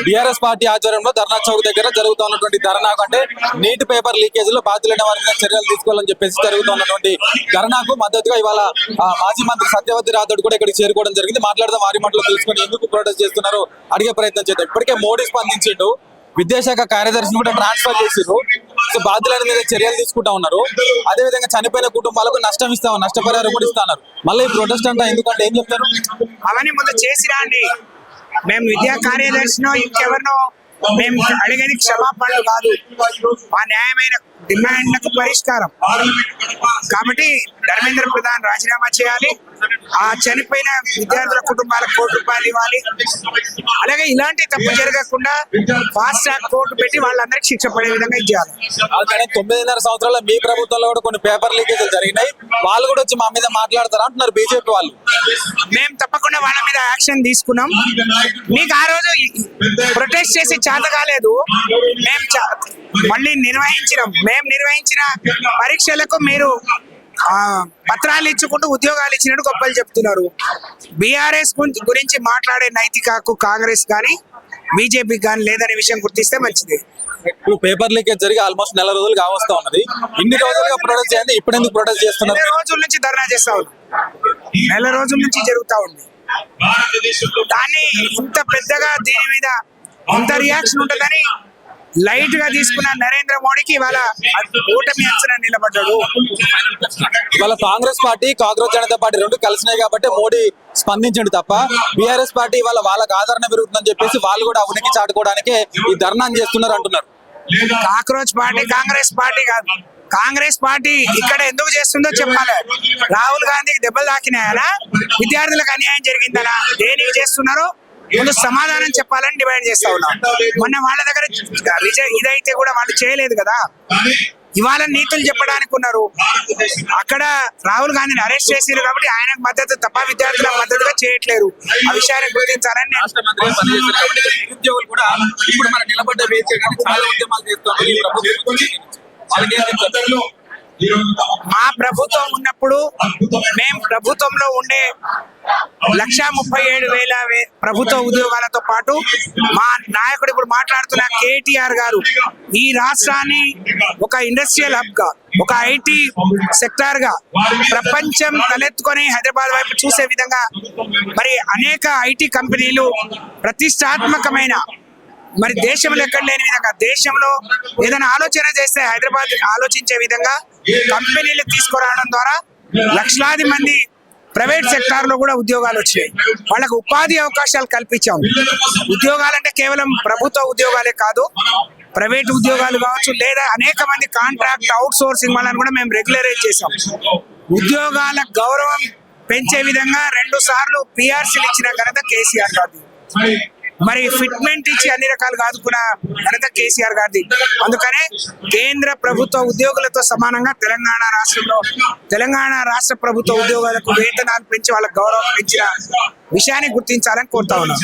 BRS party ఆధ్వర్యంలో ధర్నా చౌక్ దగ్గర జరుగుతున్నటువంటి ధర్నాకు అంటే నీటి పేపర్ లీకేజీలో బాధ్యులైన వారి మీద చర్యలు తీసుకోవాలని చెప్పేసి జరుగుతున్నటువంటి ధర్నాకు మద్దతుగా ఇవాళ మాజీ మంత్రి సత్యవతి రాథోడ్ కూడా ఇక్కడికి చేరుకోవడం జరిగింది. మాట్లాడదాం వారి మాటలు తెలుసుకొని ఎందుకు ప్రొటెస్ట్ చేస్తున్నారో అడిగే ప్రయత్నం చేద్దాం. ఇప్పటికే మోడీ స్పందించిండు, విద్యాశాఖ కార్యదర్శిని కూడా ట్రాన్స్ఫర్ చేసిర్రు, బాధ్యుల మీద చర్యలు తీసుకుంటా ఉన్నారు. అదే విధంగా చనిపోయిన కుటుంబాలకు నష్టపరిహారం కూడా ఇస్తున్నారు. మళ్ళీ ప్రొటెస్ట్ అంతా ఎందుకంటే ఏం చెప్తారు? అవన్నీ ముందు చేసి రాండి. మేము విద్యా కార్యదర్శినో ఇంకెవరినో మేము అడిగేది క్షమాపణలు కాదు, మా న్యాయమైన డిమాండ్లకు పరిష్కారం. కాబట్టి ధర్మేంద్ర ప్రధాన్ రాజీనామా చేయాలి, ఆ చనిపోయిన విద్యార్థుల కుటుంబాలకు ₹1 ఇవ్వాలి. అలాగే ఇలాంటి తప్పు జరగకుండా ఫాస్ట్ ట్రాక్ కోర్టు పెట్టి వాళ్ళందరికీ శిక్ష పడే విధంగా ఇచ్చేయాలి. 9.5 సంవత్సరాల మీ ప్రభుత్వంలో కూడా కొన్ని పేపర్ లీకేజీలు జరిగినాయి, వాళ్ళు కూడా వచ్చి మా మీద మాట్లాడతారు అంటున్నారు బీజేపీ వాళ్ళు. మేము తప్పకుండా వాళ్ళ మీద యాక్షన్ తీసుకున్నాం. మీకు ఆ రోజు ప్రొటెస్ట్ చేసి చేత కాలేదు, మేము మళ్ళీ మేము నిర్వహించిన పరీక్షలకు మీరు పత్రాలు ఇచ్చుకుంటూ ఉద్యోగాలు ఇచ్చినట్టు గొప్పలు చెప్తున్నారు. బీఆర్ఎస్ గురించి మాట్లాడే నైతిక హక్కు కాంగ్రెస్ కానీ బీజేపీ కానీ లేదనే విషయం గుర్తిస్తే మంచిది. ఇప్పుడు పేపర్ లీకేజ్ జరిగి ఆల్మోస్ట్ నెల రోజులు కావస్తా ఉన్నది. ఇన్ని రోజులుగా ప్రొటెస్ట్ చేయండి, ఇప్పుడు ఎందుకు ప్రొటెస్ట్ చేస్తున్నారు? నెల రోజుల నుంచి ధర్నా చేస్తా ఉన్నాం, నెల రోజుల నుంచి జరుగుతా ఉంది. దాన్ని ఇంత పెద్దగా దీని మీద ఇంత రియాక్షన్ ఉంటుందని లైట్ గా తీసుకున్న నరేంద్ర మోడీకి ఇవాళ ఓటమి అంచనా నిలబడ్డాడు. ఇవాళ కాంగ్రెస్ పార్టీ కాంగ్రెస్ జనతా పార్టీ రెండు కలిసినాయి కాబట్టి మోడీ స్పందించండి తప్ప బీఆర్ఎస్ పార్టీ ఇవాళ వాళ్ళకి ఆదరణ పెరుగుతుందని చెప్పేసి వాళ్ళు కూడా ఉనికి చాటుకోవడానికే ఈ ధర్నాన్ని చేస్తున్నారు అంటున్నారు. కాక్రోచ్ పార్టీ కాంగ్రెస్ పార్టీ కాదు, కాంగ్రెస్ పార్టీ ఇక్కడ ఎందుకు చేస్తుందో చెప్పాలి. రాహుల్ గాంధీకి దెబ్బలు తాకినాయనా, విద్యార్థులకు అన్యాయం జరిగిందనా, దేనికి చేస్తున్నారో ముందు సమాధానం చెప్పాలని డిమాండ్ చేస్తా ఉన్నాం. మొన్న వాళ్ళ దగ్గర ఇదైతే కూడా వాళ్ళు చేయలేదు కదా, ఇవాళ నీతులు చెప్పడానికి ఉన్నారు. అక్కడ రాహుల్ గాంధీని అరెస్ట్ చేసారు కాబట్టి ఆయనకు మద్దతు తప్ప విద్యార్థులకు మద్దతుగా చేయట్లేరు. ఆ విషయాన్ని గుర్తించాలని మా ప్రభుత్వం ఉన్నప్పుడు మేము ప్రభుత్వంలో ఉండే 1,37,000 ప్రభుత్వ ఉద్యోగాలతో పాటు మా నాయకుడు ఇప్పుడు మాట్లాడుతున్న కేటీఆర్ గారు ఈ రాష్ట్రాన్ని ఒక ఇండస్ట్రియల్ హబ్ గా, ఒక ఐటీ సెక్టార్ గా ప్రపంచం తలెత్తుకొని హైదరాబాద్ వైపు చూసే విధంగా మరి అనేక ఐటీ కంపెనీలు ప్రతిష్టాత్మకమైన మరి దేశంలో ఎక్కడ లేని విధంగా దేశంలో ఏదైనా ఆలోచన చేస్తే హైదరాబాద్ ఆలోచించే విధంగా కంపెనీలు తీసుకురావడం ద్వారా లక్షలాది మంది ప్రైవేట్ సెక్టార్ లో కూడా ఉద్యోగాలు వచ్చాయి. వాళ్ళకు ఉపాధి అవకాశాలు కల్పించాం. ఉద్యోగాలంటే కేవలం ప్రభుత్వ ఉద్యోగాలే కాదు, ప్రైవేట్ ఉద్యోగాలు కావచ్చు, లేదా అనేక మంది కాంట్రాక్ట్ అవుట్ సోర్సింగ్ వాళ్ళని కూడా మేము రెగ్యులరైజ్ చేసాం. ఉద్యోగాల గౌరవం పెంచే విధంగా 2 సార్లు PRCలు ఇచ్చిన ఘనత కేసీఆర్ గారిది. మరి ఫిట్మెంట్ ఇచ్చి అన్ని రకాలుగా ఆదుకున్న ఘనత కేసీఆర్ గారిది. అందుకనే కేంద్ర ప్రభుత్వ ఉద్యోగులతో సమానంగా తెలంగాణ రాష్ట్ర ప్రభుత్వ ఉద్యోగాలకు వేతనాలు పెంచి వాళ్ళకి గౌరవం పెంచిన విషయాన్ని గుర్తించాలని కోరుతా ఉన్నాం.